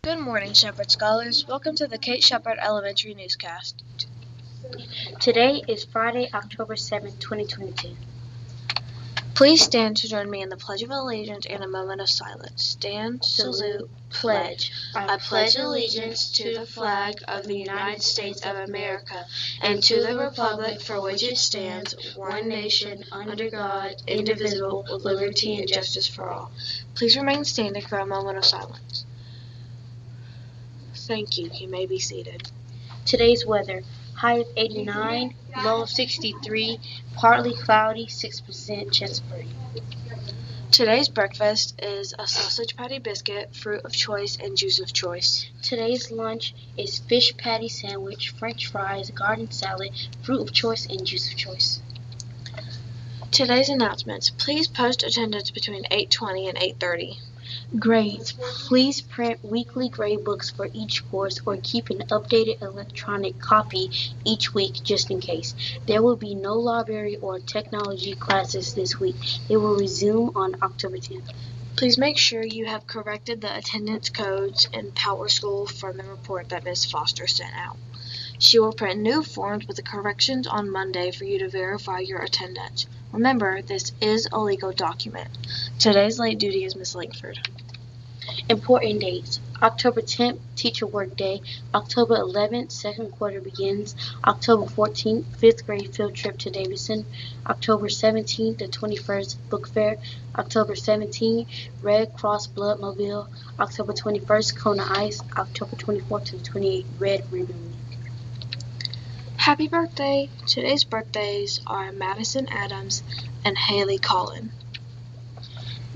Good morning, Shepherd Scholars. Welcome to the Kate Shepherd Elementary Newscast. Today is Friday, October 7th, 2022. Please stand to join me in the Pledge of Allegiance and a moment of silence. Stand, salute, pledge. I pledge allegiance to the flag of the United States of America and to the republic for which it stands, one nation, under God, indivisible, with liberty and justice for all. Please remain standing for a moment of silence. Thank you. You may be seated. Today's weather: high of 89, low of 63, partly cloudy, 6% chance of rain. Today's breakfast is a sausage patty biscuit, fruit of choice, and juice of choice. Today's lunch is fish patty sandwich, french fries, garden salad, fruit of choice, and juice of choice. Today's announcements. Please post attendance between 8:20 and 8:30. Grades: please print weekly grade books for each course or keep an updated electronic copy each week just in case. There will be no library or technology classes this week. They will resume on October 10th. Please make sure you have corrected the attendance codes in Power School from the report that Ms. Foster sent out. She will print new forms with the corrections on Monday for you to verify your attendance. Remember, this is a legal document. Today's late duty is Ms. Langford. Important dates: October 10th, Teacher Work Day. October 11th, second quarter begins. October 14th, 5th grade field trip to Davidson. October 17th to 21st, Book Fair. October 17th, Red Cross Blood Mobile. October 21st, Kona Ice. October 24th to 28th, Red Ribbon Week. Happy birthday! Today's birthdays are Madison Adams and Haley Collin.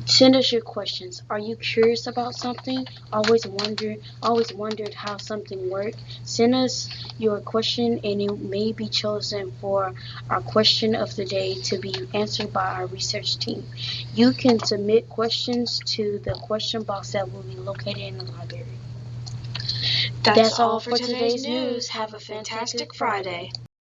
Send us your questions. Are you curious about something? Always wondered how something worked? Send us your question and it may be chosen for our question of the day to be answered by our research team. You can submit questions to the question box that will be located in the library. That's all for today's news. Have a fantastic Friday.